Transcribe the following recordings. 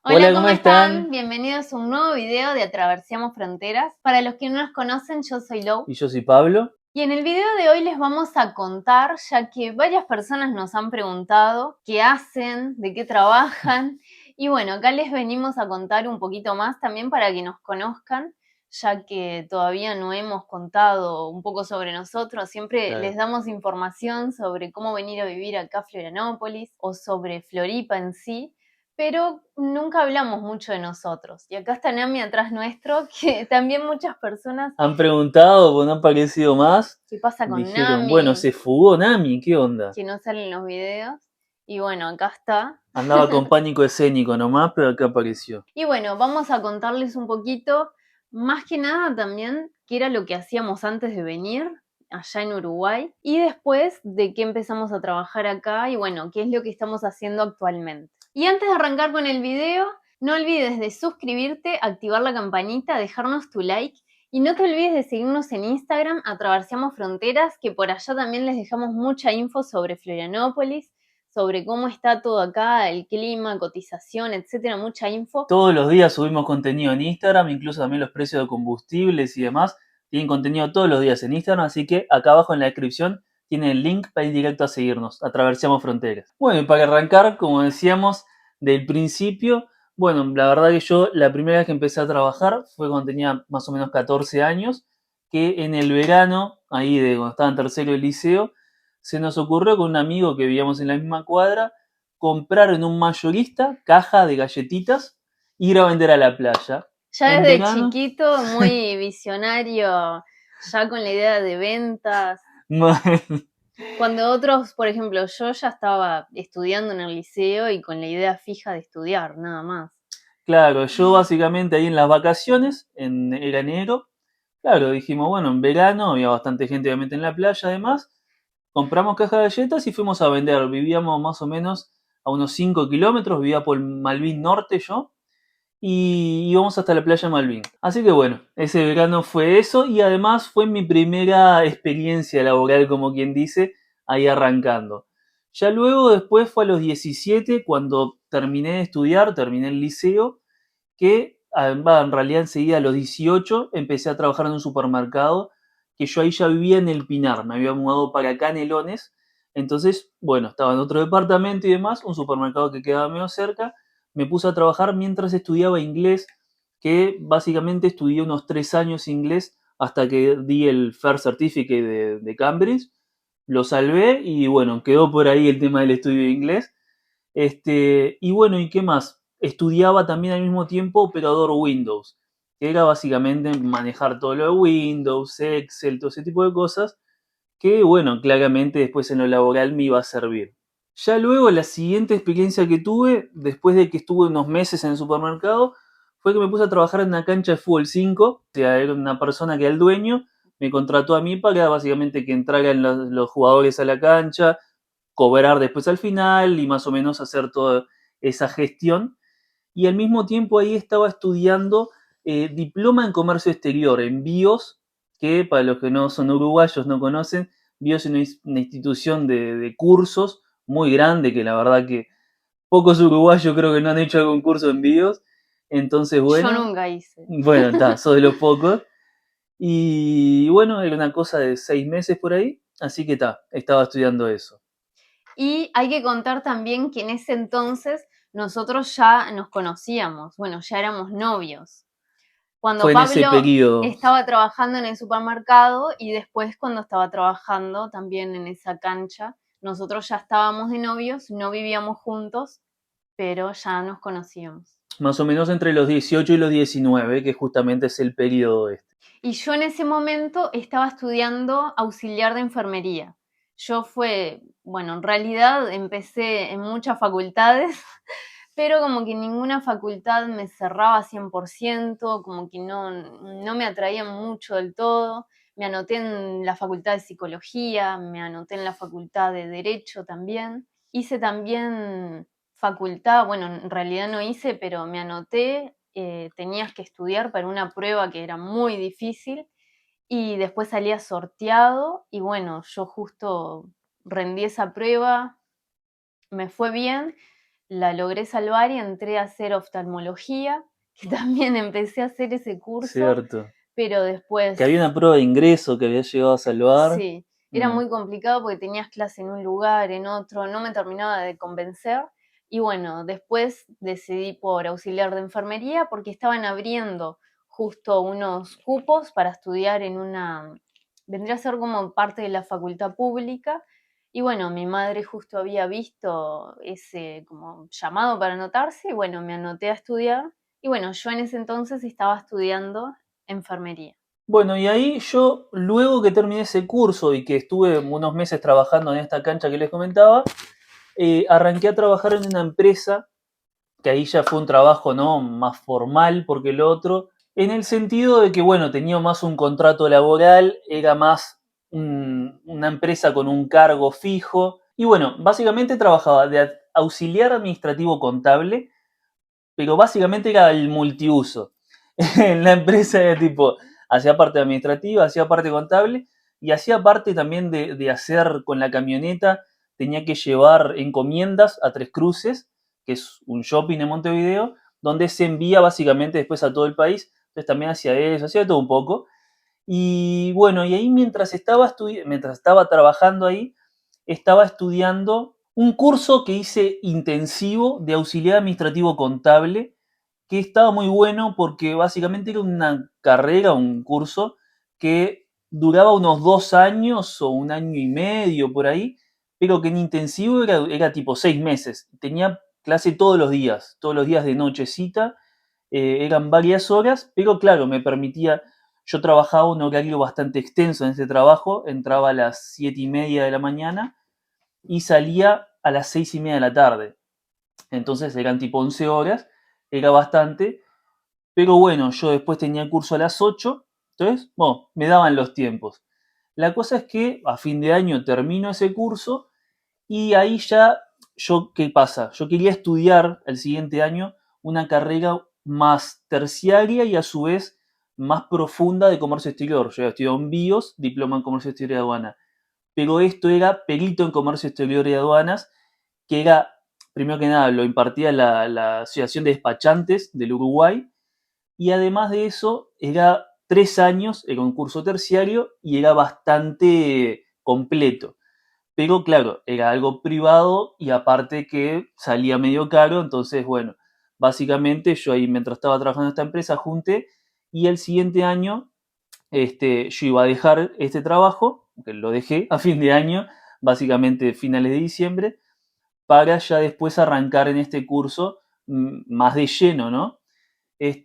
Hola, Hola, ¿cómo ¿cómo están? están? Bienvenidos a un nuevo video de Atraversiamos Fronteras. Para los que no nos conocen, yo soy Lou. Y yo soy Pablo. Y en el video de hoy les vamos a contar, ya que varias personas nos han preguntado qué hacen, de qué trabajan. Y bueno, acá les venimos a contar un poquito más también para que nos conozcan, ya que todavía no hemos contado un poco sobre nosotros. Siempre les Claro. damos información sobre cómo venir a vivir acá a Florianópolis o sobre Floripa en sí, pero nunca hablamos mucho de nosotros. Y acá está Nami atrás nuestro, que también muchas personas. Han preguntado, pues no han aparecido más. ¿Qué pasa con Dijeron, bueno, Nami? se fugó Nami, ¿qué onda? Que no salen los videos. Y bueno, acá está. Andaba con pánico escénico nomás, pero acá apareció. Y bueno, vamos a contarles un poquito, más que nada también, qué era lo que hacíamos antes de venir allá en Uruguay y después de qué empezamos a trabajar acá y bueno, qué es lo que estamos haciendo actualmente. Y antes de arrancar con el video, no olvides de suscribirte, activar la campanita, dejarnos tu like y no te olvides de seguirnos en Instagram, Atraversiamos Fronteras, que por allá también les dejamos mucha info sobre Florianópolis, sobre cómo está todo acá, el clima, cotización, etcétera, mucha info. Todos los días subimos contenido en Instagram, incluso también los precios de combustibles y demás. Tienen contenido todos los días en Instagram, así que acá abajo en la descripción tienen el link para ir directo a seguirnos. Atravesamos fronteras. Bueno, y para arrancar, como decíamos, del principio, bueno, la verdad que yo la primera vez que empecé a trabajar fue cuando tenía más o menos 14 años, que en el verano, ahí de cuando estaba en tercero del liceo, se nos ocurrió con un amigo que vivíamos en la misma cuadra comprar en un mayorista caja de galletitas e ir a vender a la playa. Ya En desde verano, chiquito, muy visionario, ya con la idea de ventas. Cuando otros, por ejemplo, yo ya estaba estudiando en el liceo y con la idea fija de estudiar, nada más. claro, yo básicamente ahí en las vacaciones, era enero, claro, dijimos, bueno, en verano había bastante gente obviamente en la playa además, compramos caja de galletas y fuimos a vender. Vivíamos más o menos a unos 5 kilómetros, vivía por Malvin Norte yo, y íbamos hasta la playa Malvin. Así que bueno, ese verano fue eso y además fue mi primera experiencia laboral, como quien dice, ahí arrancando. Ya luego, después fue a los 17 cuando terminé de estudiar, terminé el liceo, que en realidad enseguida a los 18 empecé a trabajar en un supermercado, que yo ahí ya vivía en El Pinar, me había mudado para Canelones, entonces, bueno, estaba en otro departamento y demás, un supermercado que quedaba medio cerca, me puse a trabajar mientras estudiaba inglés, que básicamente estudié unos 3 años inglés hasta que di el First Certificate de Cambridge, lo salvé y bueno, quedó por ahí el tema del estudio de inglés. Y bueno, ¿y qué más? Estudiaba también al mismo tiempo operador Windows, que era básicamente manejar todo lo de Windows, Excel, todo ese tipo de cosas, que bueno, claramente después en lo laboral me iba a servir. Ya luego la siguiente experiencia que tuve, después de que estuve unos meses en el supermercado, fue que me puse a trabajar en una cancha de fútbol 5, o sea, era una persona que era el dueño, me contrató a mí para básicamente que entraran los jugadores a la cancha, cobrar después al final y más o menos hacer toda esa gestión. Y al mismo tiempo ahí estaba estudiando diploma en comercio exterior, en BIOS, que para los que no son uruguayos no conocen, BIOS es una institución de cursos muy grande que la verdad que pocos uruguayos creo que no han hecho algún curso en BIOS. Entonces, Yo bueno, nunca hice. bueno, está, sos de los pocos. Y bueno, era una cosa de 6 meses por ahí, así que está, estaba estudiando eso. Y hay que contar también que en ese entonces nosotros ya nos conocíamos, bueno, ya éramos novios. Cuando Fue en ese Pablo periodo. estaba trabajando en el supermercado y después cuando estaba trabajando también en esa cancha, nosotros ya estábamos de novios, no vivíamos juntos, pero ya nos conocíamos. Más o menos entre los 18 y los 19, que justamente es el periodo este. Y yo en ese momento estaba estudiando auxiliar de enfermería. Yo bueno, en realidad empecé en muchas facultades, pero como que ninguna facultad me cerraba 100%, como que no me atraía mucho del todo. Me anoté en la facultad de psicología, me anoté en la facultad de derecho también. Hice también facultad, bueno, en realidad no hice, pero me anoté, tenías que estudiar para una prueba que era muy difícil y después salía sorteado y bueno, yo justo rendí esa prueba, me fue bien, la logré salvar y entré a hacer oftalmología, que también empecé a hacer ese curso, Cierto. pero Que había después, una prueba de ingreso que había llegado a salvar. sí, era Mm. muy complicado porque tenías clase en un lugar, en otro, no me terminaba de convencer. Y bueno, después decidí por auxiliar de enfermería porque estaban abriendo justo unos cupos para estudiar en una, vendría a ser como parte de la facultad pública. Y bueno, mi madre justo había visto ese como llamado para anotarse y bueno, me anoté a estudiar. Y bueno, yo en ese entonces estaba estudiando enfermería. Bueno, y ahí yo, luego que terminé ese curso y que estuve unos meses trabajando en esta cancha que les comentaba, arranqué a trabajar en una empresa, que ahí ya fue un trabajo, ¿no?, más formal porque el otro, en el sentido de que, bueno, tenía más un contrato laboral, era más una empresa con un cargo fijo, y bueno, básicamente trabajaba de auxiliar administrativo contable, pero básicamente era el multiuso. En la empresa de tipo, hacía parte administrativa, hacía parte contable y hacía parte también de hacer con la camioneta, tenía que llevar encomiendas a Tres Cruces, que es un shopping en Montevideo, donde se envía básicamente después a todo el país. Entonces también hacía eso, hacía todo un poco. Y bueno, y ahí mientras estaba trabajando ahí, estaba estudiando un curso que hice intensivo de auxiliar administrativo contable, que estaba muy bueno porque básicamente era una carrera, un curso que duraba unos 2 años o un año y medio por ahí, pero que en intensivo era tipo 6 meses. Tenía clase todos los días de nochecita, eran varias horas, pero claro, me permitía, yo trabajaba un horario bastante extenso en ese trabajo, entraba a las 7:30 de la mañana y salía a las 6:30 de la tarde. Entonces eran tipo 11 horas, era bastante, pero bueno, yo después tenía el curso a las 8, entonces, bueno, me daban los tiempos. La cosa es que a fin de año termino ese curso y ahí ya, yo, ¿qué pasa? Yo quería estudiar el siguiente año una carrera más terciaria y a su vez más profunda de comercio exterior. Yo había estudiado en BIOS, diploma en comercio exterior y aduana, pero esto era perito en comercio exterior y aduanas, que era, primero que nada, lo impartía la Asociación de Despachantes del Uruguay, y además de eso, era 3 años, era un curso terciario y era bastante completo. Pero claro, era algo privado y aparte que salía medio caro, entonces bueno, básicamente yo ahí mientras estaba trabajando en esta empresa junté y el siguiente año yo iba a dejar este trabajo, que lo dejé a fin de año, básicamente finales de diciembre, para ya después arrancar en este curso más de lleno, ¿no?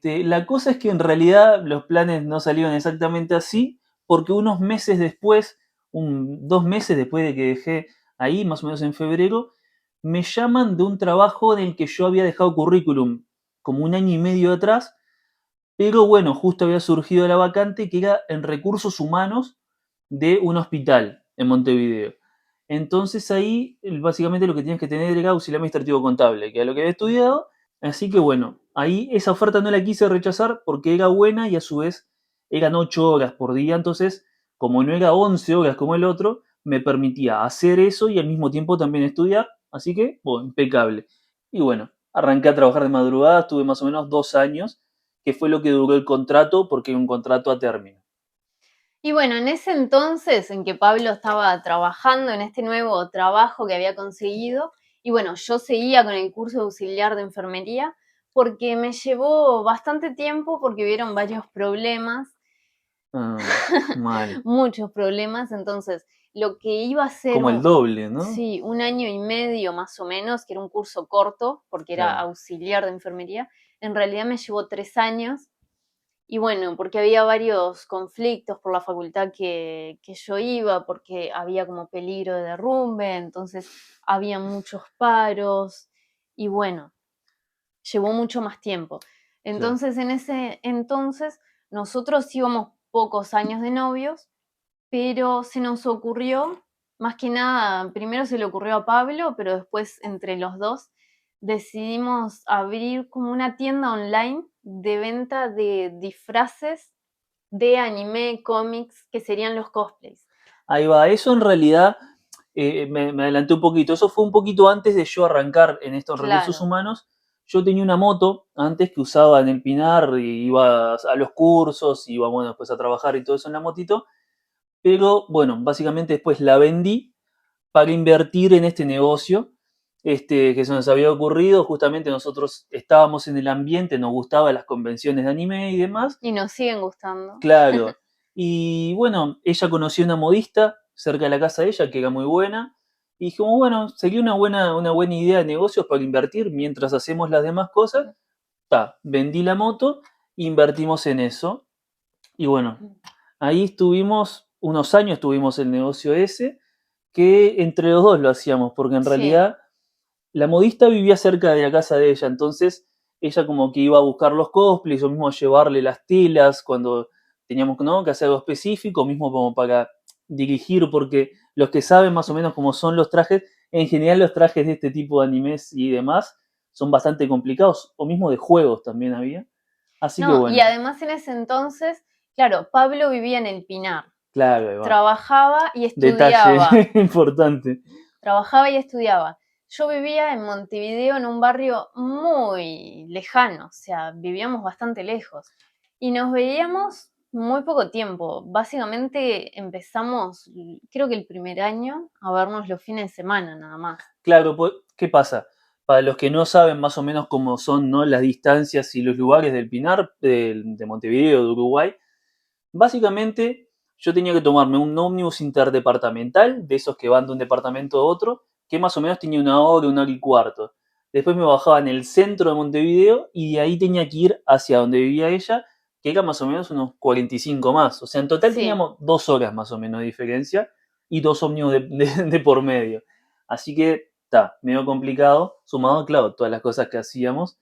La cosa es que en realidad los planes no salieron exactamente así, porque unos meses después, 2 meses después de que dejé ahí, más o menos en febrero, me llaman de un trabajo en el que yo había dejado currículum como un año y medio atrás, pero bueno, justo había surgido la vacante que era en recursos humanos de un hospital en Montevideo. Entonces ahí básicamente lo que tenías que tener era auxiliar administrativo contable, que era lo que había estudiado. Así que bueno, ahí esa oferta no la quise rechazar porque era buena y a su vez eran 8 horas por día. Entonces, como no era 11 horas como el otro, me permitía hacer eso y al mismo tiempo también estudiar. Así que, bueno, impecable. Y bueno, arranqué a trabajar de madrugada, estuve más o menos 2 años, que fue lo que duró el contrato porque era un contrato a término. Y bueno, en ese entonces en que Pablo estaba trabajando en este nuevo trabajo que había conseguido, y bueno, yo seguía con el curso de auxiliar de enfermería porque me llevó bastante tiempo porque hubieron varios problemas, Ah, mal. muchos problemas, entonces lo que iba a ser Como el doble, ¿no? sí, un año y medio más o menos, que era un curso corto porque era Claro. auxiliar de enfermería, en realidad me llevó 3 años y bueno, porque había varios conflictos por la facultad que yo iba, porque había como peligro de derrumbe, entonces había muchos paros y bueno, llevó mucho más tiempo. Claro. Entonces, en ese entonces, nosotros íbamos pocos años de novios, pero se nos ocurrió, más que nada, primero se le ocurrió a Pablo, pero después entre los dos decidimos abrir como una tienda online de venta de disfraces de anime, cómics, que serían los cosplays. Ahí va, eso en realidad, me adelanté un poquito. Eso fue un poquito antes de yo arrancar en estos recursos Claro. humanos. Yo tenía una moto antes que usaba en el Pinar, y iba a los cursos, iba, bueno, después a trabajar y todo eso en la motito. Pero bueno, básicamente después la vendí para invertir en este negocio, que se nos había ocurrido. Justamente nosotros estábamos en el ambiente, nos gustaban las convenciones de anime y demás. Y nos siguen gustando. Claro. Y bueno, ella conoció una modista cerca de la casa de ella que era muy buena. Y dijimos, bueno, sería una buena idea de negocios para invertir mientras hacemos las demás cosas. Vendí la moto, invertimos en eso. Y bueno, ahí estuvimos, unos años tuvimos el negocio ese, que entre los dos lo hacíamos, porque en Sí. realidad la modista vivía cerca de la casa de ella, entonces ella como que iba a buscar los cosplays, o mismo llevarle las telas cuando teníamos, ¿no?, que hacer algo específico, mismo como para dirigir, porque los que saben más o menos cómo son los trajes, en general los trajes de este tipo de animes y demás son bastante complicados, o mismo de juegos también había. Así que No, y bueno, además en ese entonces, claro, Pablo vivía en el Pinar, claro, ahí va. trabajaba y Detalle estudiaba. importante. Trabajaba y estudiaba. Yo vivía en Montevideo, en un barrio muy lejano, o sea, vivíamos bastante lejos. Y nos veíamos muy poco tiempo. Básicamente empezamos, creo que el primer año, a vernos los fines de semana nada más. Claro, pues, ¿qué pasa? Para los que no saben más o menos cómo son, ¿no?, las distancias y los lugares del Pinar, de Montevideo, de Uruguay, básicamente yo tenía que tomarme un ómnibus interdepartamental, de esos que van de un departamento a otro, que más o menos tenía una hora y cuarto. Después me bajaba en el centro de Montevideo y de ahí tenía que ir hacia donde vivía ella, que era más o menos unos 45 más. O sea, en total Sí. teníamos 2 horas más o menos de diferencia y dos ómnibus de por medio. Así que está, medio complicado, sumado, claro, todas las cosas que hacíamos.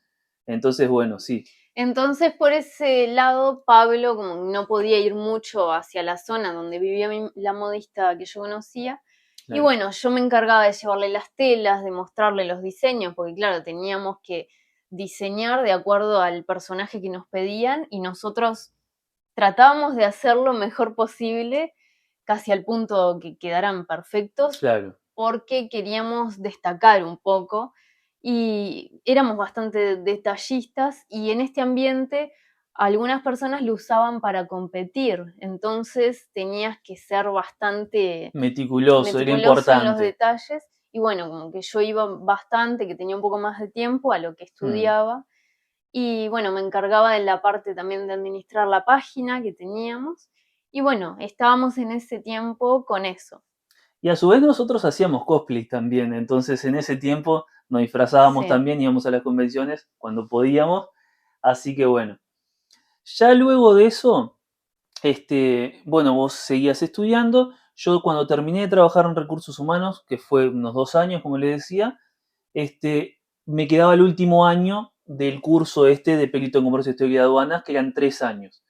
Entonces, bueno, sí. Entonces, por ese lado, Pablo, como no podía ir mucho hacia la zona donde vivía la modista que yo conocía, y Claro. bueno, yo me encargaba de llevarle las telas, de mostrarle los diseños, porque claro, teníamos que diseñar de acuerdo al personaje que nos pedían y nosotros tratábamos de hacer lo mejor posible, casi al punto que quedaran perfectos, Claro. porque queríamos destacar un poco y éramos bastante detallistas y en este ambiente algunas personas lo usaban para competir, entonces tenías que ser bastante Meticuloso, era meticuloso en los importante. detalles y bueno, como que yo iba bastante, que tenía un poco más de tiempo a lo que Mm. estudiaba y bueno, me encargaba de la parte también de administrar la página que teníamos y bueno, estábamos en ese tiempo con eso. Y a su vez nosotros hacíamos cosplay también, entonces en ese tiempo nos disfrazábamos Sí. también, íbamos a las convenciones cuando podíamos, así que bueno. Ya luego de eso, bueno, vos seguías estudiando, yo cuando terminé de trabajar en recursos humanos, que fue unos 2 años, como les decía, me quedaba el último año del curso de Perito en Comercio, Historia y Aduanas, que eran 3 años.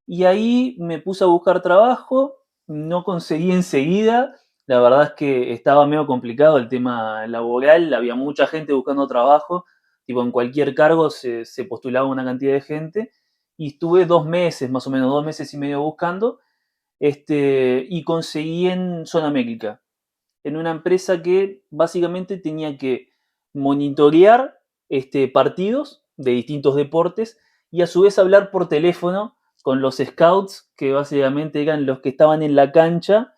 Y ahí me puse a buscar trabajo, no conseguí enseguida, la verdad es que estaba medio complicado el tema laboral, había mucha gente buscando trabajo, tipo en cualquier cargo se postulaba una cantidad de gente, y estuve 2 meses, más o menos 2 meses y medio buscando, y conseguí en Zona Médica, en una empresa que básicamente tenía que monitorear partidos de distintos deportes y a su vez hablar por teléfono con los scouts, que básicamente eran los que estaban en la cancha,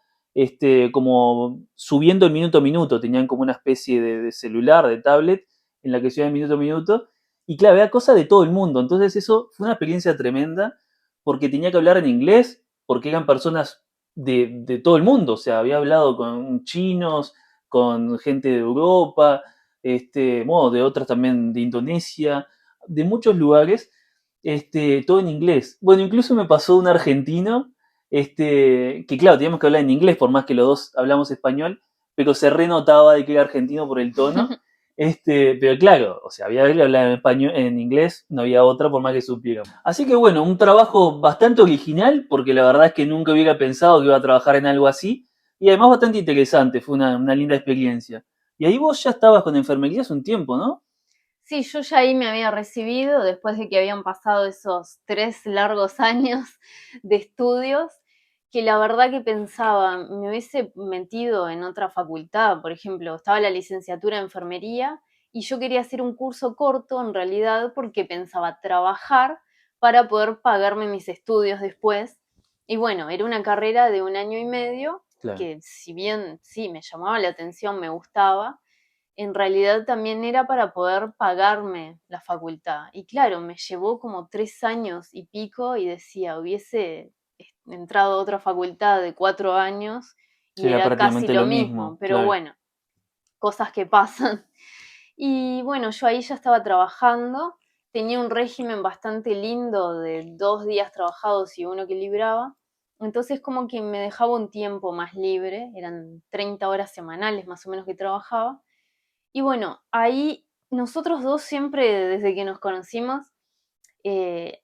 como subiendo el minuto a minuto, tenían como una especie de celular, de tablet, en la que subían minuto a minuto, y claro, había cosas de todo el mundo, entonces eso fue una experiencia tremenda, porque tenía que hablar en inglés, porque eran personas de todo el mundo, o sea, había hablado con chinos, con gente de Europa, bueno, de otras también de Indonesia, de muchos lugares, todo en inglés. Bueno, incluso me pasó un argentino, que claro, teníamos que hablar en inglés, por más que los dos hablamos español, pero se renotaba de que era argentino por el tono. Pero claro, o sea, había que hablar en español, en inglés, no había otra por más que supiéramos. Así que bueno, un trabajo bastante original, porque la verdad es que nunca hubiera pensado que iba a trabajar en algo así, y además bastante interesante, fue una linda experiencia. Y ahí vos ya estabas con enfermería hace un tiempo, ¿no? Sí, yo ya ahí me había recibido después de que habían pasado esos 3 largos años de estudios, que la verdad que pensaba, me hubiese metido en otra facultad, por ejemplo, estaba la licenciatura en enfermería y yo quería hacer un curso corto en realidad porque pensaba trabajar para poder pagarme mis estudios después. Y bueno, era una carrera de 1 año y medio Claro. que si bien sí me llamaba la atención, me gustaba, en realidad también era para poder pagarme la facultad. Y claro, me llevó como 3 años y pico y decía, hubiese entrado a otra facultad de 4 años Sí, y era era casi prácticamente lo lo mismo, mismo, pero claro. bueno, cosas que pasan. Y bueno, yo ahí ya estaba trabajando, tenía un régimen bastante lindo de 2 días trabajados y uno que libraba, entonces como que me dejaba un tiempo más libre, eran 30 horas semanales más o menos que trabajaba, y bueno, ahí nosotros dos siempre desde que nos conocimos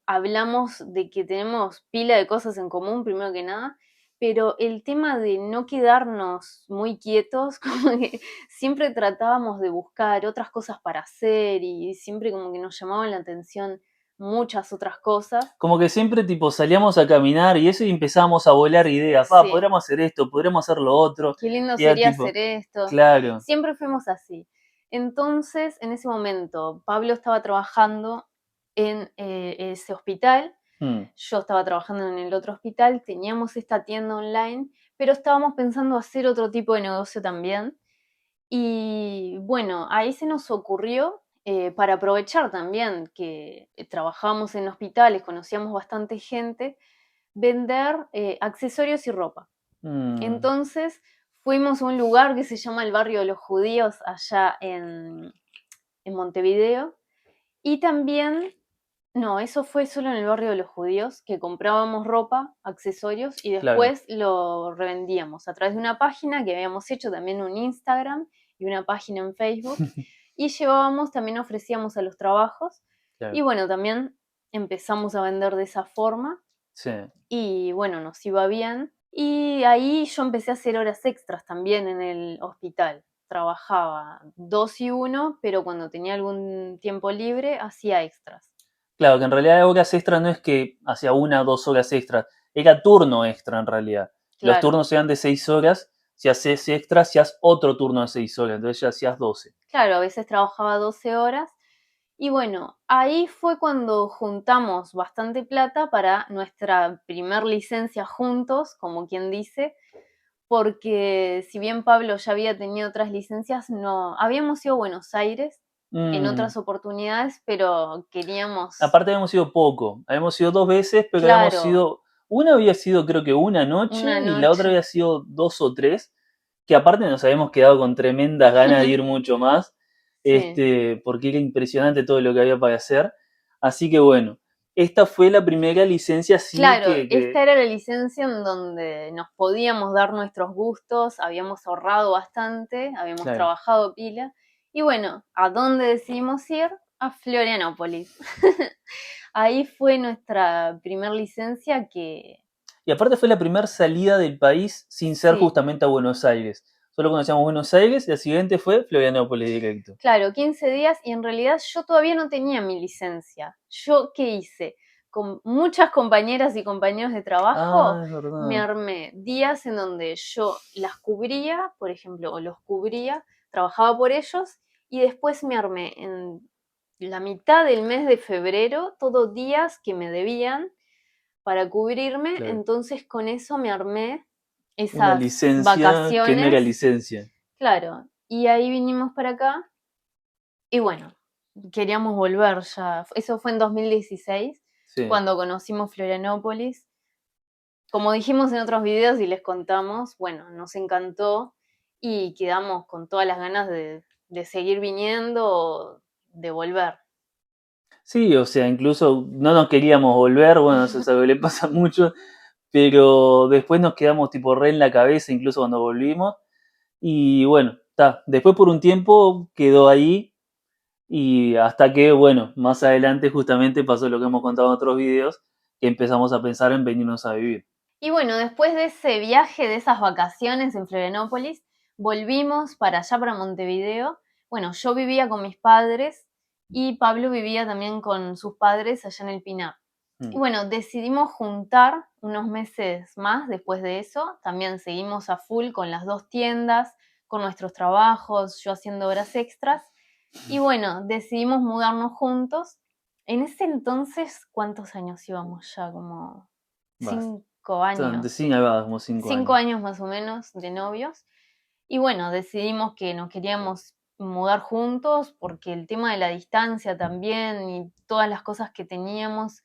hablamos de que tenemos pila de cosas en común, primero que nada, pero el tema de no quedarnos muy quietos, como que siempre tratábamos de buscar otras cosas para hacer y siempre como que nos llamaban la atención muchas otras cosas. Como que siempre tipo salíamos a caminar y eso y empezábamos a volar ideas. Sí, Podríamos hacer esto, podríamos hacer lo otro. qué lindo Y era sería tipo, hacer esto. claro, Siempre fuimos así. Entonces, en ese momento, Pablo estaba trabajando en ese hospital, mm, yo estaba trabajando en el otro hospital, teníamos esta tienda online, pero estábamos pensando hacer otro tipo de negocio también. Y bueno, ahí se nos ocurrió, para aprovechar también que trabajábamos en hospitales, conocíamos bastante gente, vender accesorios y ropa. mm, Entonces fuimos a un lugar que se llama el Barrio de los Judíos, allá en Montevideo. Y también, no, eso fue solo en el Barrio de los Judíos, que comprábamos ropa, accesorios y claro. después lo revendíamos a través de una página que habíamos hecho también un Instagram y una página en Facebook. Y llevábamos, también ofrecíamos a los trabajos. Claro, Y bueno, también empezamos a vender de esa forma sí. y bueno, nos iba bien. Y ahí yo empecé a hacer horas extras también en el hospital. Trabajaba 2 y 1, pero cuando tenía algún tiempo libre hacía extras. Claro, que en realidad horas extra no es que hacía 1 o 2 horas extra, era turno extra en realidad. Los Claro, turnos eran de 6 horas, si haces extra, hacías otro turno de 6 horas, entonces ya hacías 12. claro, a veces trabajaba 12 horas. Y bueno, ahí fue cuando juntamos bastante plata para nuestra primer licencia juntos, como quien dice, porque si bien Pablo ya había tenido otras licencias, no, habíamos ido a Buenos Aires en Mm, otras oportunidades, pero queríamos, Aparte habíamos ido poco, habíamos ido 2 veces, pero habíamos claro, ido, una había sido creo que una una noche y la otra noche. había sido 2 o 3, que aparte nos habíamos quedado con tremendas ganas de ir mucho más, Sí, porque era impresionante todo lo que había para hacer. Así que bueno, esta fue la primera licencia así claro, esta que era la licencia en donde nos podíamos dar nuestros gustos, habíamos ahorrado bastante, habíamos claro. trabajado pila. Y bueno, ¿a dónde decidimos ir? A Florianópolis. Ahí fue nuestra primer licencia que, Y aparte fue la primera salida del país sin ser sí, justamente a Buenos Aires. Solo conocíamos Buenos Aires y el siguiente fue Florianópolis directo. claro, 15 días y en realidad yo todavía no tenía mi licencia. ¿Yo qué hice? Con muchas compañeras y compañeros de trabajo Ah, es me verdad. armé días en donde yo las cubría, por ejemplo, o los cubría, trabajaba por ellos y después me armé en la mitad del mes de febrero, todos días que me debían para cubrirme, Claro. entonces con eso me armé Una esas licencia que no era vacaciones, licencia. claro, y ahí vinimos para acá y bueno, queríamos volver ya. Eso fue en 2016, Sí. cuando conocimos Florianópolis. Como dijimos en otros videos y les contamos, bueno, nos encantó y quedamos con todas las ganas de seguir viniendo, de volver. Sí, o sea, incluso no nos queríamos volver, bueno, eso es algo que le pasa mucho, pero después nos quedamos tipo re en la cabeza, incluso cuando volvimos. Y bueno, está. Después por un tiempo quedó ahí y hasta que, bueno, más adelante justamente pasó lo que hemos contado en otros videos, que empezamos a pensar en venirnos a vivir. Y bueno, después de ese viaje, de esas vacaciones en Florianópolis, volvimos para allá, para Montevideo. Bueno, yo vivía con mis padres y Pablo vivía también con sus padres allá en el Pinar. Y Mm, bueno, decidimos juntar unos meses más después de eso. También seguimos a full con las 2 tiendas, con nuestros trabajos, yo haciendo horas extras. Y bueno, decidimos mudarnos juntos. En ese entonces, ¿cuántos años íbamos ya? Como 5 Bastante, años. sí, ahí va, como 5 5 años. años más o menos de novios. Y bueno, decidimos que nos queríamos mudar juntos porque el tema de la distancia también y todas las cosas que teníamos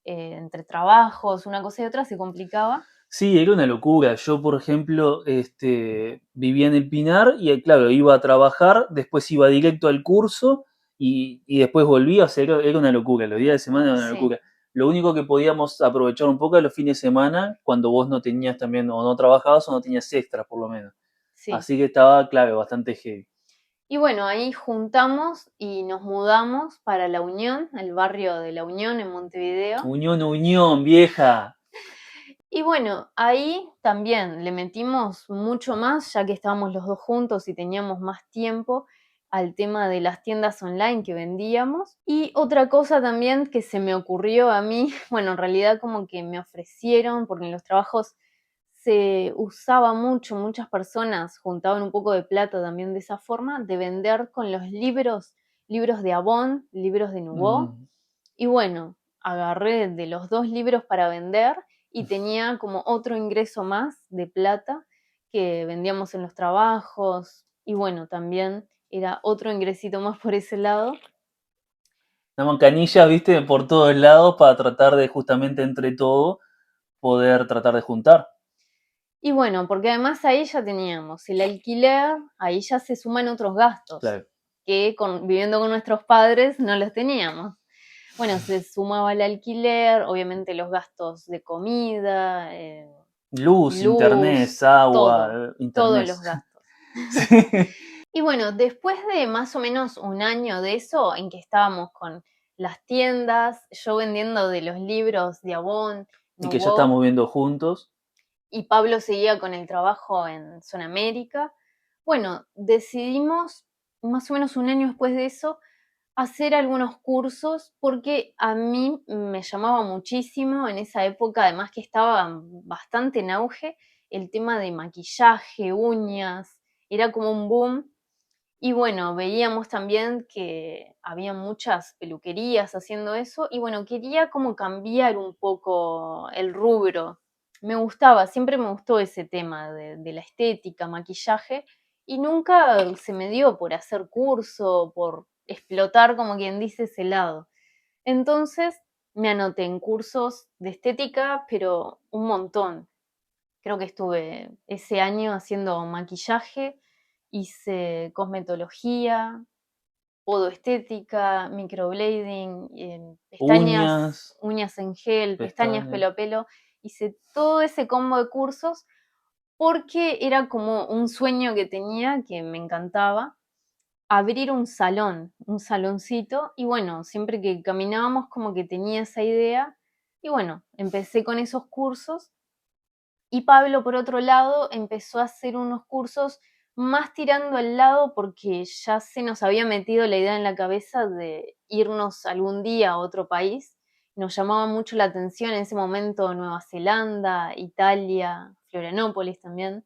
entre trabajos, una cosa y otra, se complicaba. Sí, era una locura. Yo, por ejemplo, vivía en el Pinar y, claro, iba a trabajar, después iba directo al curso y después volvía. O sea, era una locura. Los días de semana era una Sí, locura. Lo único que podíamos aprovechar un poco era los fines de semana, cuando vos no tenías también, o no trabajabas o no tenías extras, por lo menos. sí. Así que estaba, claro, bastante heavy. Y bueno, ahí juntamos y nos mudamos para La Unión, el barrio de La Unión en Montevideo. Unión, unión, vieja. Y bueno, ahí también le metimos mucho más, ya que estábamos los dos juntos y teníamos más tiempo al tema de las tiendas online que vendíamos. Y otra cosa también que se me ocurrió a mí, bueno, en realidad como que me ofrecieron, porque en los trabajos se usaba mucho, muchas personas juntaban un poco de plata también de esa forma, de vender con los libros, libros de Avon, libros de Nouveau. Mm. Y bueno, agarré de los 2 libros para vender y tenía como otro ingreso más de plata que vendíamos en los trabajos. Y bueno, también era otro ingresito más por ese lado. Una mancanilla, viste, por todos lados para tratar de justamente entre todo poder tratar de juntar. Y bueno, porque además ahí ya teníamos el alquiler, ahí ya se suman otros gastos Claro. que viviendo con nuestros padres no los teníamos. Bueno, se sumaba el alquiler, obviamente los gastos de comida, Luz, internet, luz, todo, agua, todos internet. los gastos. Sí. Y bueno, después de más o menos un año de eso, en que estábamos con las tiendas, yo vendiendo de los libros de Avon, Y que ya estamos Nouveau, viendo juntos. y Pablo seguía con el trabajo en Zona América, bueno, decidimos más o menos un año después de eso hacer algunos cursos porque a mí me llamaba muchísimo en esa época, además que estaba bastante en auge el tema de maquillaje, uñas, era como un boom. Y bueno, veíamos también que había muchas peluquerías haciendo eso y bueno, quería como cambiar un poco el rubro. Me gustaba, siempre me gustó ese tema de la estética, maquillaje y nunca se me dio por hacer curso, por explotar como quien dice ese lado. Entonces me anoté en cursos de estética, pero un montón. Creo que estuve ese año haciendo maquillaje, hice cosmetología, podoestética, microblading, Uñas, pestañas, uñas en gel, pestañas pestañas. pelo a pelo. Hice todo ese combo de cursos porque era como un sueño que tenía que me encantaba, abrir un salón, un saloncito. Y bueno, siempre que caminábamos como que tenía esa idea. Y bueno, empecé con esos cursos y Pablo, por otro lado, empezó a hacer unos cursos más tirando al lado porque ya se nos había metido la idea en la cabeza de irnos algún día a otro país. Nos llamaba mucho la atención en ese momento Nueva Zelanda, Italia, Florianópolis también.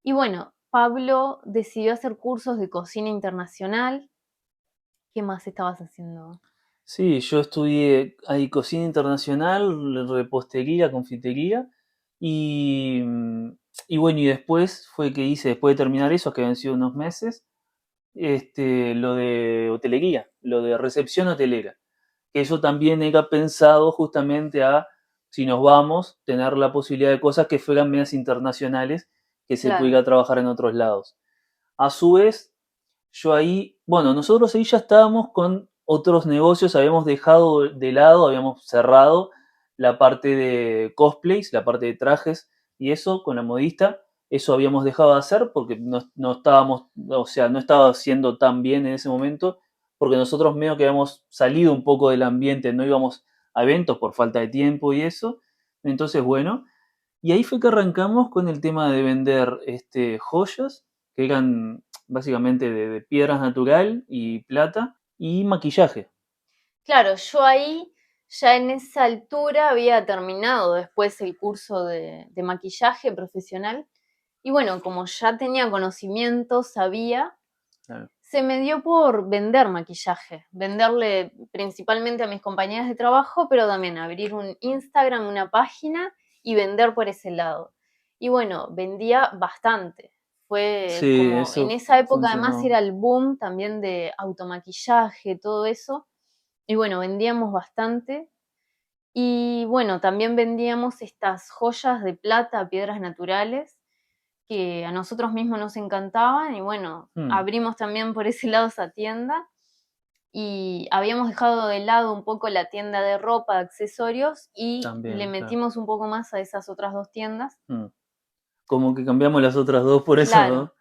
Y bueno, Pablo decidió hacer cursos de cocina internacional. ¿Qué más estabas haciendo? Sí, yo estudié ahí cocina internacional, repostería, confitería y, y bueno, y después fue que hice, después de terminar eso, que habían sido unos meses, lo de hotelería, lo de recepción hotelera. Que eso también era pensado justamente a, si nos vamos, tener la posibilidad de cosas que fueran medias internacionales, que se Claro, pudiera trabajar en otros lados. A su vez, yo ahí, bueno, nosotros ahí ya estábamos con otros negocios, habíamos dejado de lado, habíamos cerrado la parte de cosplays, la parte de trajes y eso con la modista, eso habíamos dejado de hacer porque no estábamos, o sea, no estaba haciendo tan bien en ese momento, porque nosotros medio que habíamos salido un poco del ambiente, no íbamos a eventos por falta de tiempo y eso. Entonces, bueno, y ahí fue que arrancamos con el tema de vender joyas, que eran básicamente de piedras natural y plata, y maquillaje. claro, yo ahí Ya en esa altura había terminado después el curso de maquillaje profesional y bueno, como ya tenía conocimiento, sabía, Claro. se me dio por vender maquillaje, venderle principalmente a mis compañeras de trabajo, pero también abrir un Instagram, una página y vender por ese lado. Y bueno, vendía bastante. Fue Sí, como en eso esa época además funcionó. era el boom también de automaquillaje, todo eso. Y bueno, vendíamos bastante. Y bueno, también vendíamos estas joyas de plata, piedras naturales, que a nosotros mismos nos encantaban y bueno, Mm, abrimos también por ese lado esa tienda y habíamos dejado de lado un poco la tienda de ropa, de accesorios y le también, claro. metimos un poco más a esas otras dos tiendas. Mm. Como que cambiamos las otras dos por eso, Claro. ¿no?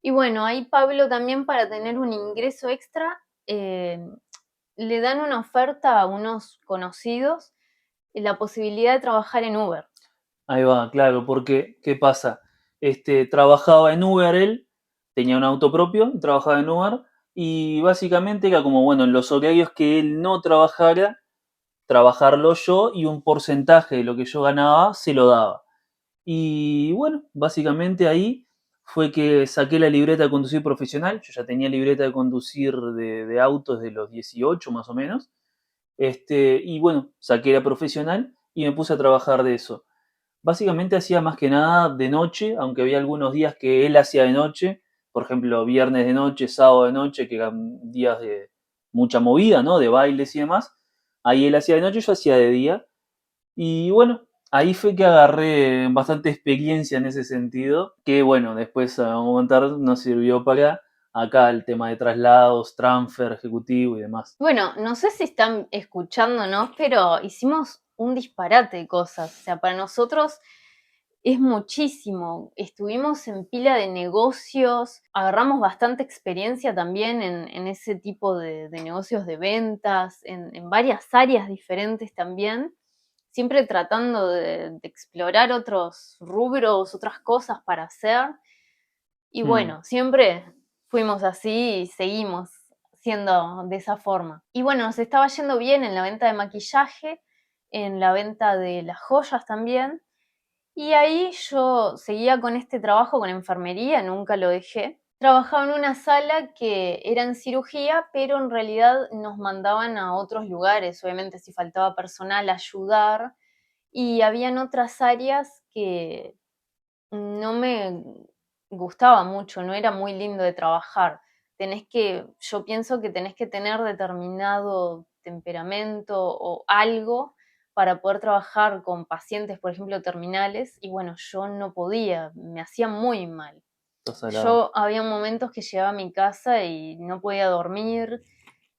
Y bueno, ahí Pablo también para tener un ingreso extra, eh, le dan una oferta a unos conocidos la posibilidad de trabajar en Uber. Ahí va, claro, porque ¿qué pasa? Trabajaba en Uber él, tenía un auto propio, trabajaba en Uber y básicamente era como, bueno, en los horarios que él no trabajara, trabajarlo yo y un porcentaje de lo que yo ganaba se lo daba. Y bueno, básicamente ahí fue que saqué la libreta de conducir profesional. Yo ya tenía libreta de conducir de autos de los 18 más o menos. Y bueno, saqué la profesional y me puse a trabajar de eso. Básicamente hacía más que nada de noche, aunque había algunos días que él hacía de noche, por ejemplo, viernes de noche, sábado de noche, que eran días de mucha movida, ¿no? De bailes y demás. Ahí él hacía de noche, yo hacía de día. Y bueno, ahí fue que agarré bastante experiencia en ese sentido, que bueno, después a montar nos sirvió para acá el tema de traslados, transfer ejecutivo y demás. Bueno, no sé si están escuchándonos, pero hicimos un disparate de cosas. O sea, para nosotros es muchísimo. Estuvimos en pila de negocios, agarramos bastante experiencia también en ese tipo de negocios de ventas, en varias áreas diferentes también, siempre tratando de explorar otros rubros, otras cosas para hacer. Y Mm, bueno, siempre fuimos así y seguimos siendo de esa forma. Y bueno, nos estaba yendo bien en la venta de maquillaje, en la venta de las joyas también. Y ahí yo seguía con este trabajo con enfermería, nunca lo dejé. Trabajaba en una sala que era en cirugía, pero en realidad nos mandaban a otros lugares, obviamente si faltaba personal, ayudar. Y habían otras áreas que no me gustaba mucho, no era muy lindo de trabajar. Yo pienso que tenés que tener determinado temperamento o algo para poder trabajar con pacientes, por ejemplo, terminales, y bueno, yo no podía, me hacía muy mal. está salado. Yo había momentos que llegaba a mi casa y no podía dormir,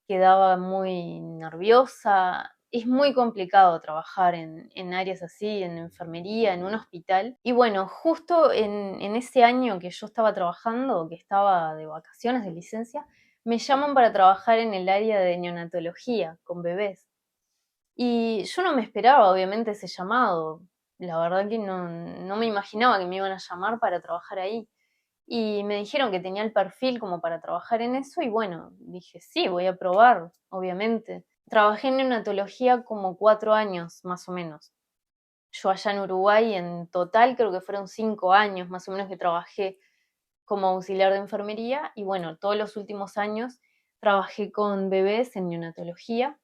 quedaba muy nerviosa. Es muy complicado trabajar en áreas así, en enfermería, en un hospital. Y bueno, justo en ese año que yo estaba trabajando, que estaba de vacaciones, de licencia, me llaman para trabajar en el área de neonatología con bebés. Y yo no me esperaba, obviamente, ese llamado. La verdad que no me imaginaba que me iban a llamar para trabajar ahí. Y me dijeron que tenía el perfil como para trabajar en eso y bueno, dije, sí, voy a probar, obviamente. Trabajé en neonatología como 4 años, más o menos. Yo allá en Uruguay, en total creo que fueron 5 años más o menos que trabajé como auxiliar de enfermería y bueno, todos los últimos años trabajé con bebés en neonatología,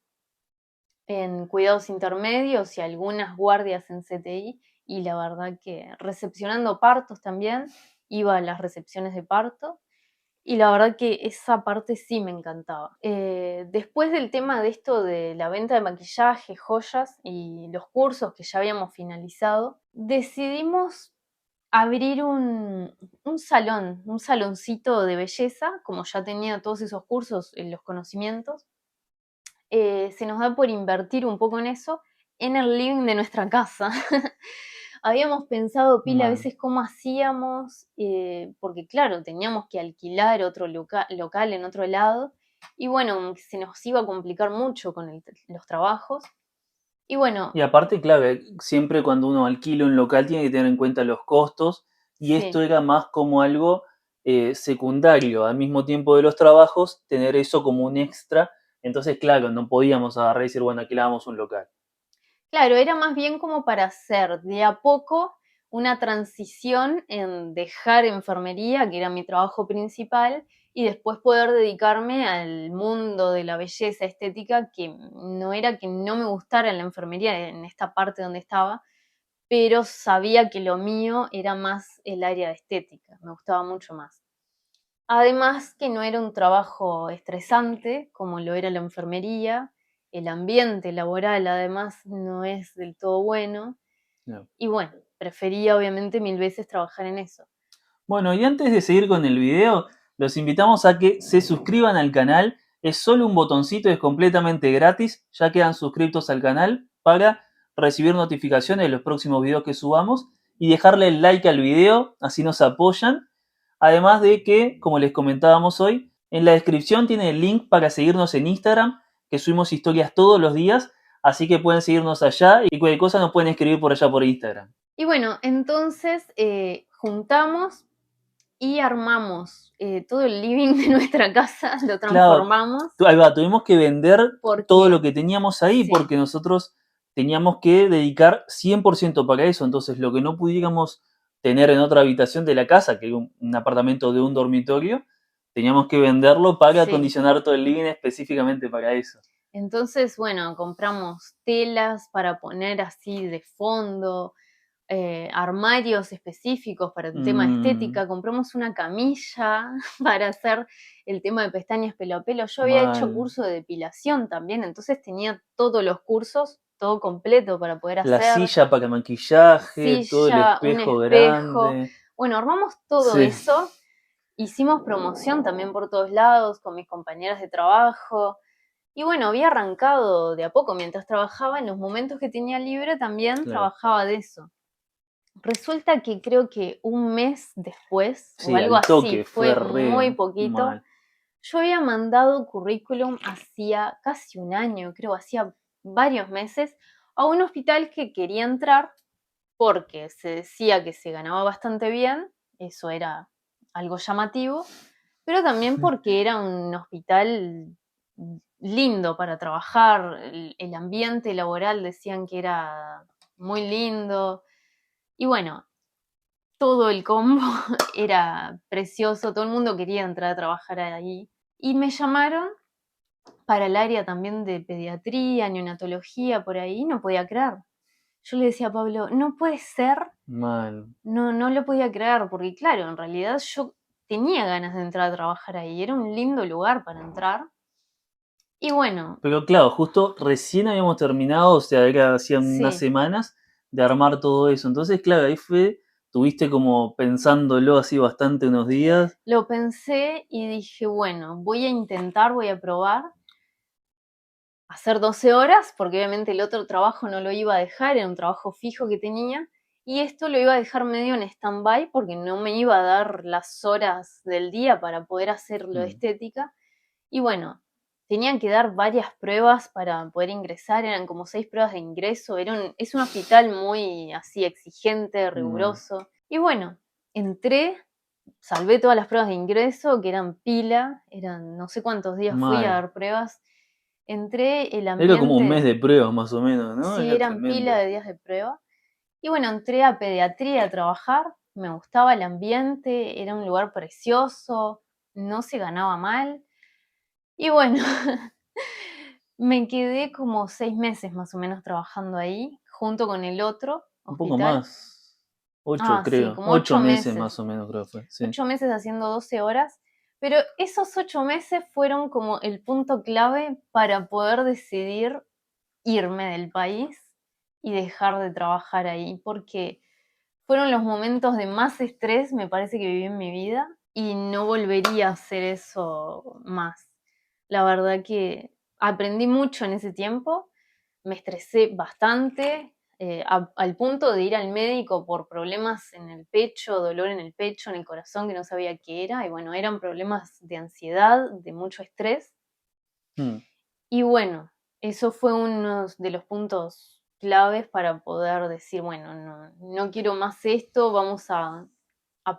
en cuidados intermedios y algunas guardias en CTI y la verdad que recepcionando partos también, iba a las recepciones de parto y la verdad que esa parte sí me encantaba. Después del tema de esto de la venta de maquillaje, joyas y los cursos que ya habíamos finalizado, decidimos abrir un salón, un saloncito de belleza, como ya tenía todos esos cursos, los conocimientos, se nos da por invertir un poco en eso en el living de nuestra casa. Habíamos pensado pila a Mal. veces cómo hacíamos, porque claro, teníamos que alquilar otro local en otro lado, y bueno, se nos iba a complicar mucho con los trabajos. Y bueno, Y aparte, claro, siempre cuando uno alquila un local tiene que tener en cuenta los costos y esto sí, era más como algo secundario, al mismo tiempo de los trabajos, tener eso como un extra Entonces, claro, no podíamos agarrar y decir, bueno, aquí le damos un local. Claro, era más bien como para hacer de a poco una transición en dejar enfermería, que era mi trabajo principal, y después poder dedicarme al mundo de la belleza estética, que no era que no me gustara la enfermería en esta parte donde estaba, pero sabía que lo mío era más el área de estética, me gustaba mucho más. Además que no era un trabajo estresante como lo era la enfermería, el ambiente laboral además no es del todo bueno No. y bueno, prefería obviamente mil veces trabajar en eso. Bueno, y antes de seguir con el video, los invitamos a que se suscriban al canal. Es solo un botoncito, es completamente gratis. Ya quedan suscritos al canal para recibir notificaciones de los próximos videos que subamos y dejarle el like al video, así nos apoyan. Además de que, como les comentábamos hoy, en la descripción tiene el link para seguirnos en Instagram, que subimos historias todos los días, así que pueden seguirnos allá y cualquier cosa nos pueden escribir por allá por Instagram. Y bueno, entonces juntamos y armamos todo el living de nuestra casa, lo Claro, transformamos ahí va, tuvimos que vender todo lo porque, que teníamos ahí sí, porque nosotros teníamos que dedicar 100% para eso. Entonces, lo que no pudiéramos tener en otra habitación de la casa, que era un apartamento de un dormitorio, teníamos que venderlo para sí. acondicionar todo el living específicamente para eso. Entonces, bueno, compramos telas para poner así de fondo, armarios específicos para el tema de Mm, estética, compramos una camilla para hacer el tema de pestañas pelo a pelo. Yo había hecho mal. curso de depilación también, entonces tenía todos los cursos, todo completo para poder La hacer, silla para maquillaje, todo el silla, un espejo espejo. grande. Bueno, armamos todo Sí, eso, hicimos promoción también por todos lados con mis compañeras de trabajo. Y bueno, había arrancado de a poco mientras trabajaba, en los momentos que tenía libre también claro. trabajaba de eso. Resulta que creo que un mes después, o Sí, algo al así, toque, fue fue re muy poquito, mal. yo había mandado currículum hacía casi un año, creo, hacía varios meses, a un hospital que quería entrar porque se decía que se ganaba bastante bien, eso era algo llamativo, pero también porque era un hospital lindo para trabajar, el ambiente laboral decían que era muy lindo, y bueno, todo el combo era precioso, todo el mundo quería entrar a trabajar ahí. Y me llamaron para el área también de pediatría, neonatología, por ahí, no podía creer. Yo le decía a Pablo, no puede ser, Mal. no lo podía creer, porque claro, en realidad yo tenía ganas de entrar a trabajar ahí, era un lindo lugar para entrar. Y bueno, Pero claro, justo recién habíamos terminado, o sea, era hacían unas sí, semanas de armar todo eso. Entonces, claro, ahí fue, tuviste como pensándolo así bastante unos días. lo pensé y dije, bueno, voy a intentar, voy a probar hacer 12 horas, porque obviamente el otro trabajo no lo iba a dejar, era un trabajo fijo que tenía, y esto lo iba a dejar medio en stand-by porque no me iba a dar las horas del día para poder hacerlo de Mm, estética. Y bueno, tenían que dar varias pruebas para poder ingresar, eran como 6 pruebas de ingreso, es un hospital muy así exigente, mal. riguroso. Y bueno, entré, salvé todas las pruebas de ingreso, que eran pila, eran no sé cuántos días fui a Mal. dar pruebas. Entré, el Era como un mes ambiente, de pruebas más o menos, ¿no? sí, Era eran pila tremendo. de días de prueba. Y bueno, entré a pediatría a trabajar, me gustaba el ambiente, era un lugar precioso, no se ganaba mal. Y bueno, me quedé como 6 meses más o menos trabajando ahí, junto con el otro Un poco hospital. más. 8, Ah, sí, creo. como 8 meses más o menos, creo que fue. Sí. 8 meses haciendo 12 horas. Pero esos 8 meses fueron como el punto clave para poder decidir irme del país y dejar de trabajar ahí, porque fueron los momentos de más estrés, me parece que viví en mi vida, y no volvería a hacer eso más. La verdad que aprendí mucho en ese tiempo, me estresé bastante, al punto de ir al médico por problemas en el pecho, dolor en el pecho, en el corazón, que no sabía qué era, y bueno, eran problemas de ansiedad, de mucho estrés, Mm. y bueno, eso fue uno de los puntos claves para poder decir, bueno, no quiero más esto, vamos a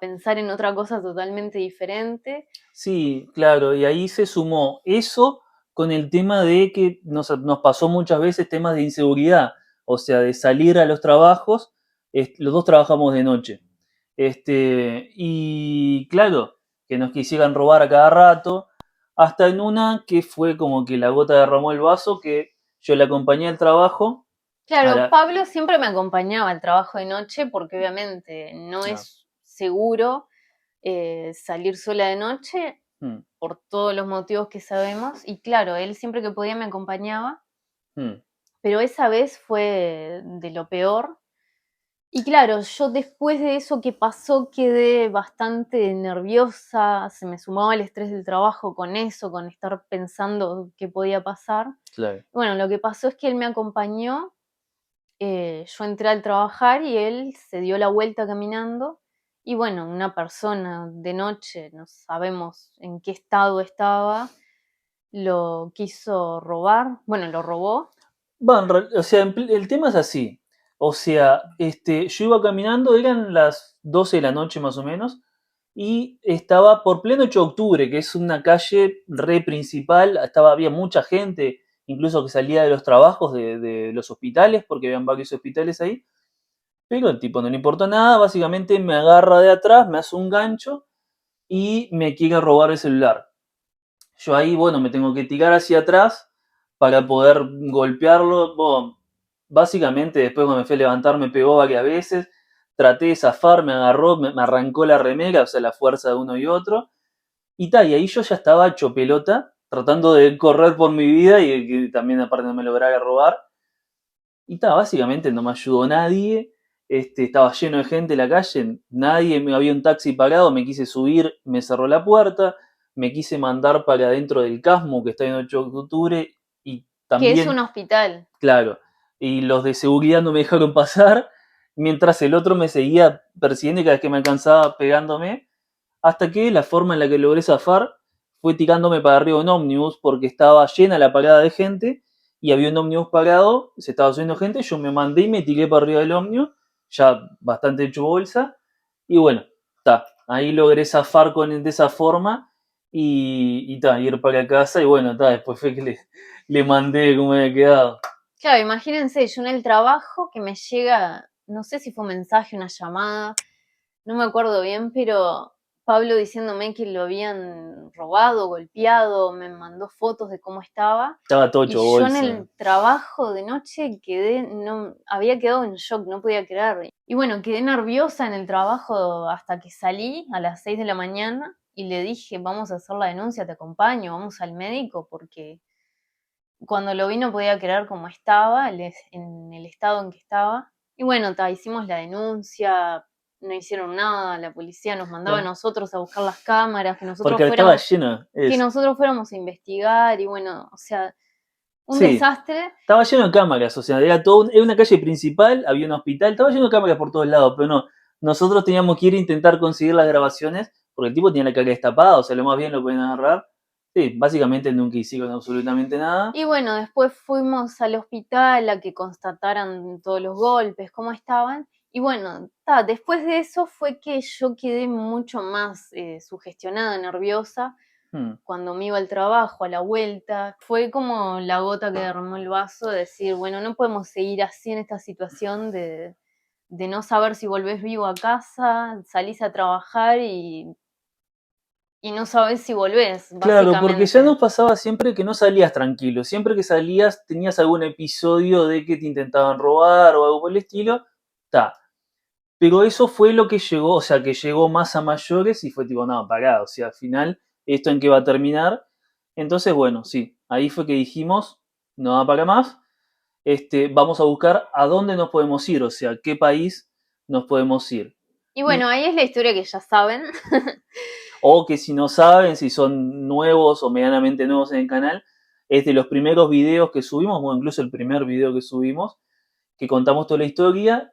pensar en otra cosa totalmente diferente. Sí, claro, y ahí se sumó eso con el tema de que nos pasó muchas veces temas de inseguridad, o sea, de salir a los trabajos, los dos trabajamos de noche. Y claro, que nos quisieran robar a cada rato, hasta en una que fue como que la gota derramó el vaso, que yo le acompañé al trabajo, a Claro, la... Pablo siempre me acompañaba al trabajo de noche porque obviamente no no, es seguro salir sola de noche mm, por todos los motivos que sabemos. Y claro, él siempre que podía me acompañaba, mm, pero esa vez fue de lo peor. Y claro, yo después de eso que pasó quedé bastante nerviosa, se me sumaba el estrés del trabajo con eso, con estar pensando qué podía pasar. claro. Bueno, lo que pasó es que él me acompañó, yo entré al trabajar y él se dio la vuelta caminando. Y bueno, una persona de noche, no sabemos en qué estado estaba, lo quiso robar, bueno, lo robó. Bueno, o sea, el tema es así. O sea, yo iba caminando, eran las 12 de la noche más o menos, y estaba por pleno 8 de octubre, que es una calle re principal, había mucha gente, incluso que salía de los trabajos de los hospitales, porque habían varios hospitales ahí, pero el tipo no le importa nada, básicamente me agarra de atrás, me hace un gancho y me quiere robar el celular. Yo ahí, bueno, me tengo que tirar hacia atrás para poder golpearlo. Bueno, básicamente, después cuando me fui a levantar, me pegó varias veces. Traté de zafar, me agarró, me arrancó la remera, o sea, la fuerza de uno y otro. Y tal, y ahí yo ya estaba hecho pelota, tratando de correr por mi vida y que también aparte no me lograra robar. Y tal, básicamente no me ayudó nadie. Estaba lleno de gente en la calle, nadie, había un taxi parado, me quise subir, me cerró la puerta, me quise mandar para adentro del Casmo, que está en 8 de octubre, y Que es también, un hospital. claro, y los de seguridad no me dejaron pasar, mientras el otro me seguía persiguiendo y cada vez que me alcanzaba pegándome, hasta que la forma en la que logré zafar fue tirándome para arriba un ómnibus porque estaba llena la parada de gente y había un ómnibus parado, se estaba subiendo gente, yo me mandé y me tiré para arriba del ómnibus, ya bastante hecho bolsa, y bueno, está, ahí logré zafar de esa forma y ir para casa y bueno, está, después fue que le mandé cómo había quedado. Claro, imagínense, yo en el trabajo que me llega, no sé si fue un mensaje, una llamada, no me acuerdo bien, pero Pablo diciéndome que lo habían robado, golpeado, me mandó fotos de cómo estaba. Estaba todo Y hecho yo en bolsa. el trabajo de noche quedé, no, había quedado en shock, no podía creer. Y bueno, quedé nerviosa en el trabajo hasta que salí a las 6 de la mañana y le dije, vamos a hacer la denuncia, te acompaño, vamos al médico, porque cuando lo vi no podía creer cómo estaba, en el estado en que estaba. Y bueno, hicimos la denuncia, no hicieron nada, la policía nos mandaba a Claro. nosotros a buscar las cámaras, Porque estaba lleno, que eso. nosotros fuéramos a investigar y bueno, o sea, un Sí, desastre. estaba lleno de cámaras, o sea, era una calle principal, había un hospital, estaba lleno de cámaras por todos lados, pero no, nosotros teníamos que ir a intentar conseguir las grabaciones, porque el tipo tenía la cara destapada, o sea, lo más bien lo pueden agarrar. Sí, básicamente nunca hicieron absolutamente nada. Y bueno, después fuimos al hospital a que constataran todos los golpes, cómo estaban. Y bueno, después de eso fue que yo quedé mucho más sugestionada, nerviosa, Hmm. cuando me iba al trabajo, a la vuelta. Fue como la gota que derramó el vaso, de decir, bueno, no podemos seguir así en esta situación de no saber si volvés vivo a casa, salís a trabajar y no sabés si volvés, Claro, porque ya básicamente. nos pasaba siempre que no salías tranquilo, siempre que salías tenías algún episodio de que te intentaban robar o algo por el estilo, ta. Pero eso fue lo que llegó, o sea, que llegó más a mayores y fue tipo, no, pará, o sea, al final, ¿esto en qué va a terminar? Entonces, bueno, sí, ahí fue que dijimos, no va para más, vamos a buscar a dónde nos podemos ir, o sea, qué país nos podemos ir. Y bueno, Y, ahí es la historia que ya saben. o que si no saben, si son nuevos o medianamente nuevos en el canal, es de los primeros videos que subimos, o incluso el primer video que subimos, que contamos toda la historia,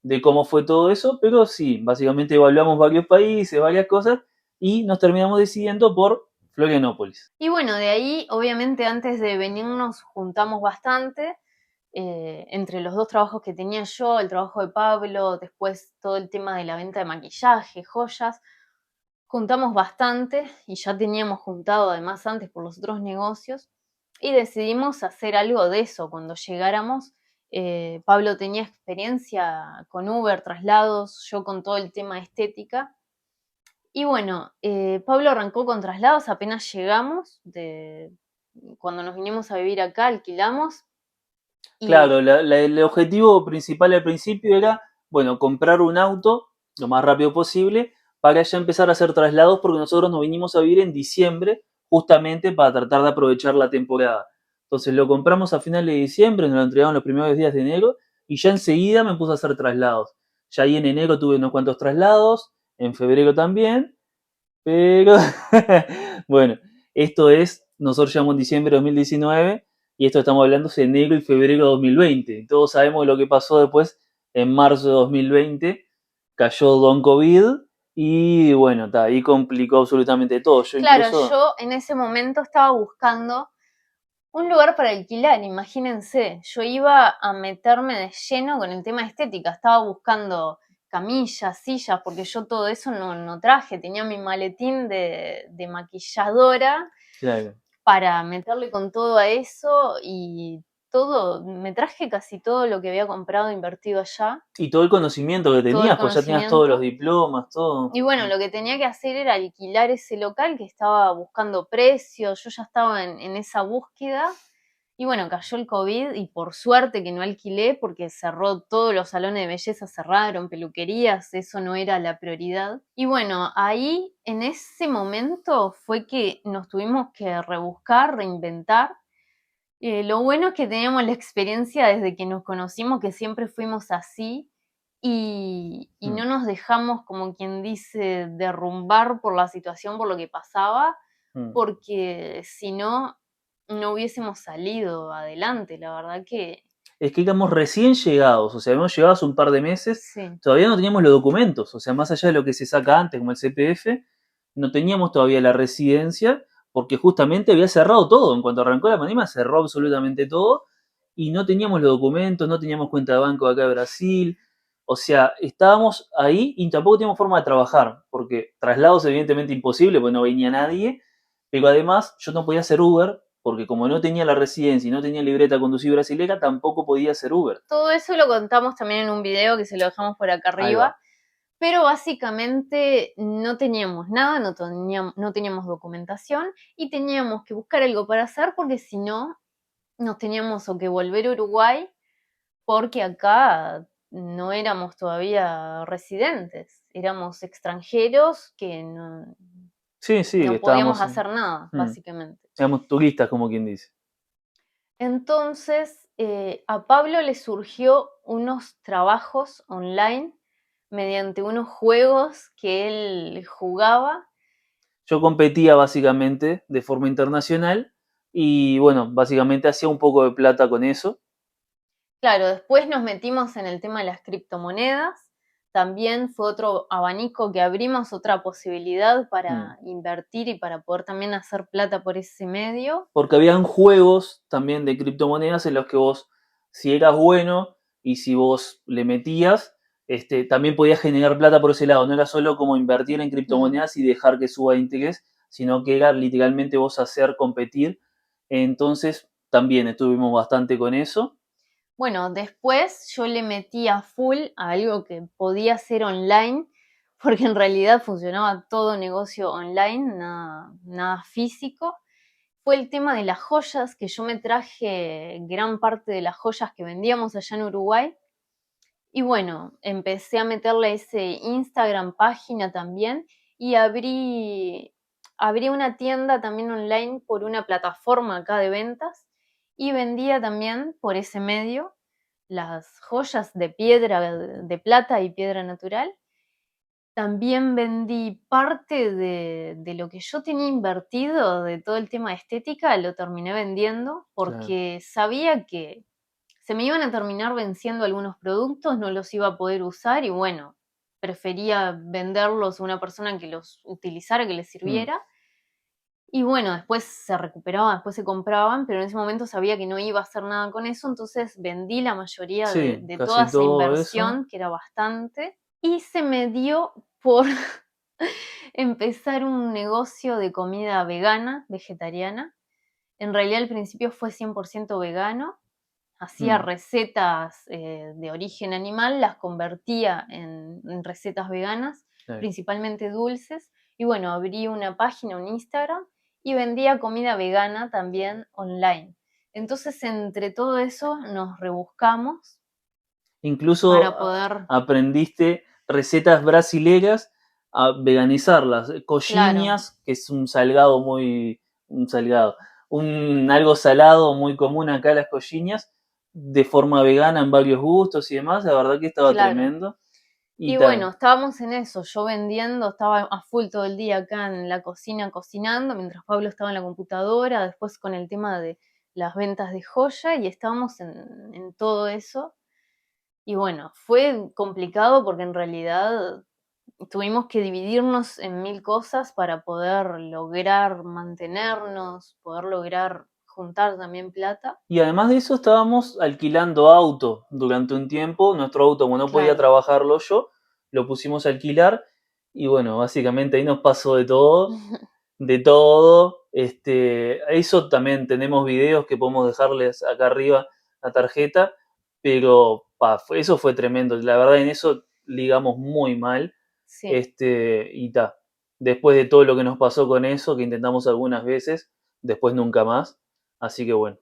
de cómo fue todo eso, pero sí, básicamente evaluamos varios países, varias cosas, y nos terminamos decidiendo por Florianópolis. Y bueno, de ahí, obviamente, antes de venirnos juntamos bastante, entre los dos trabajos que tenía yo, el trabajo de Pablo, después todo el tema de la venta de maquillaje, joyas, juntamos bastante y ya teníamos juntado además antes por los otros negocios y decidimos hacer algo de eso cuando llegáramos. Pablo tenía experiencia con Uber, traslados, yo con todo el tema estética. Y bueno, Pablo arrancó con traslados apenas llegamos, cuando nos vinimos a vivir acá, alquilamos. Y Claro, el objetivo principal al principio era, bueno, comprar un auto lo más rápido posible para ya empezar a hacer traslados porque nosotros nos vinimos a vivir en diciembre justamente para tratar de aprovechar la temporada. Entonces lo compramos a finales de diciembre, nos lo entregaron los primeros días de enero y ya enseguida me puse a hacer traslados. Ya ahí en enero tuve unos cuantos traslados, en febrero también, pero bueno, esto es, nosotros llegamos en diciembre de 2019 y esto estamos hablando de enero y febrero de 2020. Todos sabemos lo que pasó después en marzo de 2020. Cayó Don COVID y bueno, ahí complicó absolutamente todo. Yo claro, incluso, yo en ese momento estaba buscando un lugar para alquilar, imagínense. Yo iba a meterme de lleno con el tema estética. Estaba buscando camillas, sillas, porque yo todo eso no traje. Tenía mi maletín de maquilladora claro, para meterle con todo a eso y todo. Me traje casi todo lo que había comprado e invertido allá, y todo el conocimiento que todo el tenías, pues ya tenías todos los conocimiento. diplomas, todo. Y bueno, lo que tenía que hacer era alquilar ese local que estaba buscando precios, yo ya estaba en esa búsqueda. Y bueno, cayó el COVID y por suerte que no alquilé porque cerró todos los salones de belleza, cerraron peluquerías, eso no era la prioridad. Y bueno, ahí en ese momento fue que nos tuvimos que rebuscar, reinventar. Lo bueno es que teníamos la experiencia desde que nos conocimos, que siempre fuimos así y Mm, no nos dejamos, como quien dice, derrumbar por la situación, por lo que pasaba, mm. porque si no, no hubiésemos salido adelante. La verdad que Es que éramos recién llegados, o sea, habíamos llegado hace un par de meses, sí. todavía no teníamos los documentos, o sea, más allá de lo que se saca antes, como el CPF, no teníamos todavía la residencia, porque justamente había cerrado todo, en cuanto arrancó la pandemia cerró absolutamente todo, y no teníamos los documentos, no teníamos cuenta de banco acá de Brasil, o sea, estábamos ahí y tampoco teníamos forma de trabajar, porque traslados evidentemente imposible, porque no venía nadie, pero además yo no podía hacer Uber, porque como no tenía la residencia y no tenía libreta de conducir brasilera, tampoco podía hacer Uber. Todo eso lo contamos también en un video que se lo dejamos por acá Ahí va. arriba, pero básicamente no teníamos nada, no teníamos documentación y teníamos que buscar algo para hacer porque si no, nos teníamos o que volver a Uruguay porque acá no éramos todavía residentes, éramos extranjeros que Sí, sí, no podíamos estábamos, hacer nada, básicamente. éramos turistas, como quien dice. Entonces, a Pablo le surgió unos trabajos online mediante unos juegos que él jugaba. Yo competía básicamente de forma internacional y bueno, básicamente hacía un poco de plata con eso. Claro, después nos metimos en el tema de las criptomonedas. También fue otro abanico que abrimos, otra posibilidad Mm. para invertir y para poder también hacer plata por ese medio. Porque habían juegos también de criptomonedas en los que vos, si eras bueno y si vos le metías, también podías generar plata por ese lado. No era solo como invertir en Mm. criptomonedas y dejar que suba de interés, sino que era literalmente vos hacer competir. Entonces también estuvimos bastante con eso. Bueno, después yo le metí a full a algo que podía ser online, porque en realidad funcionaba todo negocio online, nada físico. Fue el tema de las joyas, que yo me traje gran parte de las joyas que vendíamos allá en Uruguay. Y bueno, empecé a meterle ese Instagram página también y abrí una tienda también online por una plataforma acá de ventas y vendía también por ese medio las joyas de piedra, de plata y piedra natural. También vendí parte de lo que yo tenía invertido de todo el tema de estética, lo terminé vendiendo Claro. porque sabía que se me iban a terminar venciendo algunos productos, no los iba a poder usar y bueno, prefería venderlos a una persona que los utilizara, que les Mm. sirviera. Y bueno, después se recuperaban, después se compraban, pero en ese momento sabía que no iba a hacer nada con eso, entonces vendí la mayoría Sí, de toda casi esa todo eso. inversión, que era bastante, y se me dio por empezar un negocio de comida vegana, vegetariana. En realidad al principio fue 100% vegano, hacía Mm, recetas de origen animal, las convertía en recetas veganas, claro. principalmente dulces, y bueno, abrí una página, un Instagram, y vendía comida vegana también online. Entonces, entre todo eso nos rebuscamos Incluso para poder, aprendiste recetas brasileras a veganizarlas. claro, Coxinhas, que es un salgado un salgado, algo salado muy común acá las coxinhas, de forma vegana en varios gustos y demás, la verdad que estaba claro. tremendo. Y Y bueno, estábamos en eso, yo vendiendo, estaba a full todo el día acá en la cocina cocinando, mientras Pablo estaba en la computadora, después con el tema de las ventas de joya y estábamos en todo eso. Y bueno, fue complicado porque en realidad tuvimos que dividirnos en mil cosas para poder lograr mantenernos, poder lograr juntar también plata. Y además de eso estábamos alquilando auto durante un tiempo. Nuestro auto, como no podía Claro, trabajarlo yo, lo pusimos a alquilar. Y bueno, básicamente ahí nos pasó de todo. De todo. Eso también tenemos videos que podemos dejarles acá arriba la tarjeta. Pero eso fue tremendo. La verdad en eso ligamos muy mal. sí. Y ta. Después de todo lo que nos pasó con eso, que intentamos algunas veces, después nunca más. Así que bueno.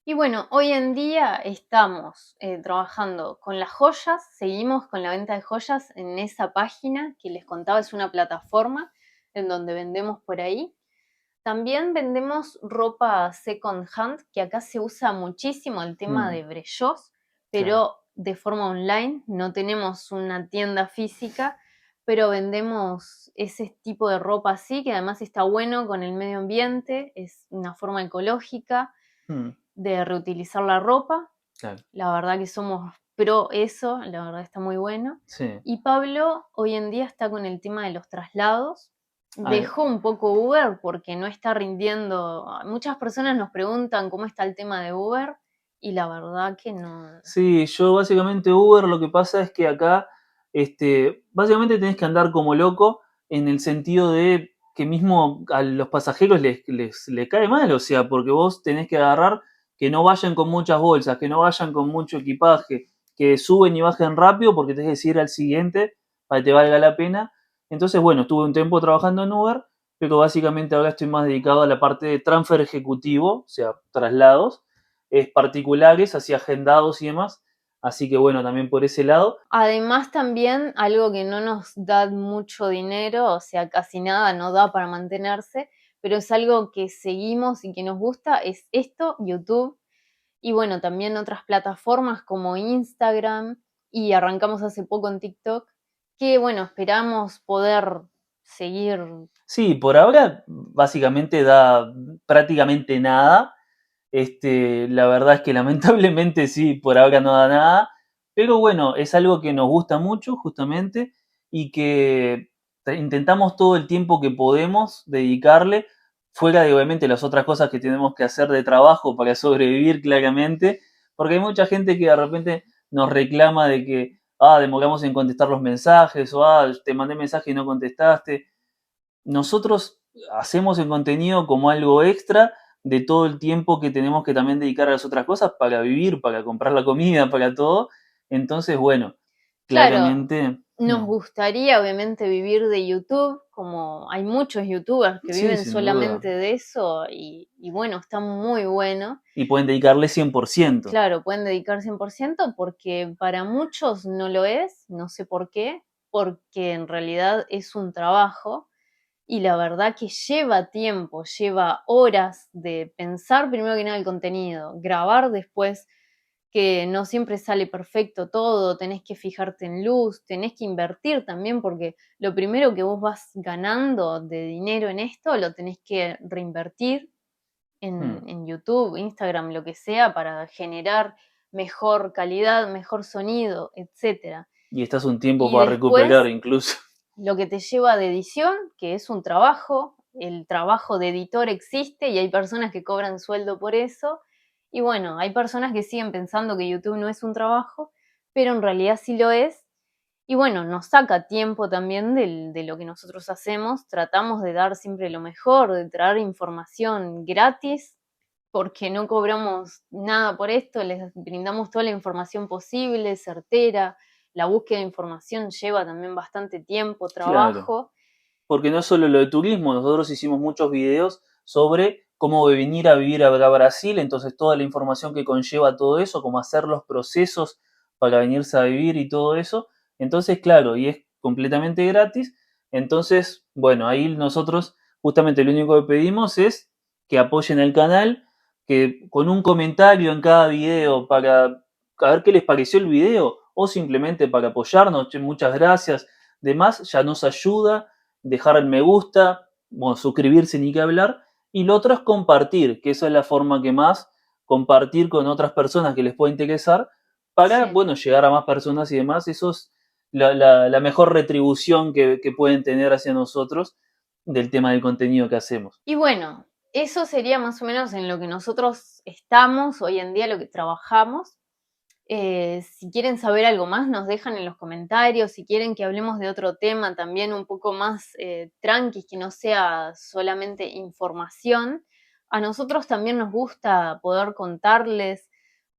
Y bueno, hoy en día estamos trabajando con las joyas, seguimos con la venta de joyas en esa página que les contaba, es una plataforma en donde vendemos por ahí. También vendemos ropa second hand, que acá se usa muchísimo el tema Mm, de brechós, claro. pero de forma online, no tenemos una tienda física, pero vendemos ese tipo de ropa así, que además está bueno con el medio ambiente, es una forma ecológica Mm, de reutilizar la ropa. claro. La verdad que somos pro eso, la verdad está muy bueno. Sí. Y Pablo hoy en día está con el tema de los traslados. Ah, Dejó un poco Uber porque no está rindiendo. Muchas personas nos preguntan cómo está el tema de Uber y la verdad que no. sí, yo básicamente Uber lo que pasa es que acá, básicamente tenés que andar como loco en el sentido de que mismo a los pasajeros les cae mal, o sea, porque vos tenés que agarrar que no vayan con muchas bolsas, que no vayan con mucho equipaje, que suben y bajen rápido porque tenés que ir al siguiente para que te valga la pena. Entonces, bueno, estuve un tiempo trabajando en Uber, pero básicamente ahora estoy más dedicado a la parte de transfer ejecutivo, o sea, traslados particulares, así agendados y demás. Así que bueno, también por ese lado. Además también algo que no nos da mucho dinero, o sea, casi nada, no da para mantenerse, pero es algo que seguimos y que nos gusta, es esto, YouTube. Y bueno, también otras plataformas como Instagram y arrancamos hace poco en TikTok, que bueno, esperamos poder seguir. Sí, por ahora básicamente da prácticamente nada. La verdad es que lamentablemente sí, por ahora no da nada. Pero bueno, es algo que nos gusta mucho justamente y que intentamos todo el tiempo que podemos dedicarle, fuera de obviamente las otras cosas que tenemos que hacer de trabajo para sobrevivir claramente, porque hay mucha gente que de repente nos reclama de que, demoramos en contestar los mensajes o, te mandé mensaje y no contestaste. Nosotros hacemos el contenido como algo extra de todo el tiempo que tenemos que también dedicar a las otras cosas para vivir, para comprar la comida, para todo. Entonces, bueno, Claro, claramente, nos gustaría obviamente vivir de YouTube, como hay muchos youtubers que sí, viven sin duda. solamente de eso y bueno, está muy bueno. Y pueden dedicarle 100%. Claro, pueden dedicar 100% porque para muchos no lo es, no sé por qué, porque en realidad es un trabajo y la verdad que lleva tiempo, lleva horas de pensar primero que nada el contenido, grabar después, que no siempre sale perfecto todo, tenés que fijarte en luz, tenés que invertir también porque lo primero que vos vas ganando de dinero en esto lo tenés que reinvertir Hmm. en YouTube, Instagram, lo que sea, para generar mejor calidad, mejor sonido, etcétera. Y estás un tiempo Y para recuperar después incluso. lo que te lleva de edición, que es un trabajo, el trabajo de editor existe y hay personas que cobran sueldo por eso. Y bueno, hay personas que siguen pensando que YouTube no es un trabajo, pero en realidad sí lo es. Y bueno, nos saca tiempo también de lo que nosotros hacemos. Tratamos de dar siempre lo mejor, de traer información gratis, porque no cobramos nada por esto, les brindamos toda la información posible, certera. La búsqueda de información lleva también bastante tiempo, Claro. trabajo. Porque no es solo lo de turismo, nosotros hicimos muchos videos sobre cómo venir a vivir a Brasil, entonces toda la información que conlleva todo eso, cómo hacer los procesos para venirse a vivir y todo eso. Entonces, claro, y es completamente gratis. Entonces, bueno, ahí nosotros justamente lo único que pedimos es que apoyen el canal, que con un comentario en cada video para a ver qué les pareció el video o simplemente para apoyarnos, che, muchas gracias, demás, ya nos ayuda dejar el me gusta, bueno, suscribirse ni que hablar, y lo otro es compartir, que esa es la forma que más, compartir con otras personas que les pueda interesar, para, Sí. bueno, llegar a más personas y demás, eso es la mejor retribución que pueden tener hacia nosotros del tema del contenido que hacemos. Y bueno, eso sería más o menos en lo que nosotros estamos hoy en día, lo que trabajamos. Si quieren saber algo más, nos dejan en los comentarios. Si quieren que hablemos de otro tema también un poco más tranqui, que no sea solamente información, a nosotros también nos gusta poder contarles,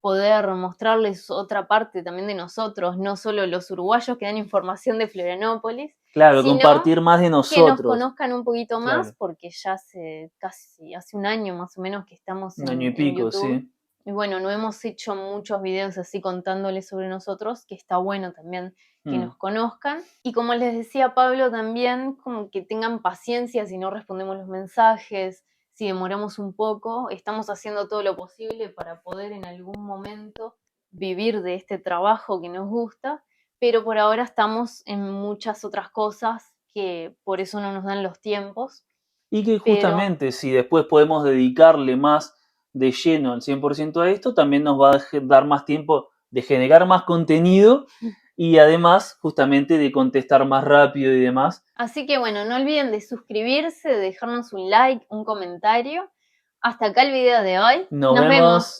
poder mostrarles otra parte también de nosotros, no solo los uruguayos que dan información de Florianópolis, Claro, sino compartir más de que nos nosotros, conozcan un poquito más, claro, porque ya hace un año más o menos que estamos un año y en pico, YouTube. sí. Y bueno, no hemos hecho muchos videos así contándoles sobre nosotros, que está bueno también que Mm. nos conozcan. Y como les decía Pablo también, como que tengan paciencia si no respondemos los mensajes, si demoramos un poco. Estamos haciendo todo lo posible para poder en algún momento vivir de este trabajo que nos gusta, pero por ahora estamos en muchas otras cosas que por eso no nos dan los tiempos. Y que Pero justamente si después podemos dedicarle más de lleno al 100% a esto, también nos va a dar más tiempo de generar más contenido y además justamente de contestar más rápido y demás. así que bueno, no olviden de suscribirse, de dejarnos un like, un comentario. Hasta acá el video de hoy. Nos Nos vemos. vemos.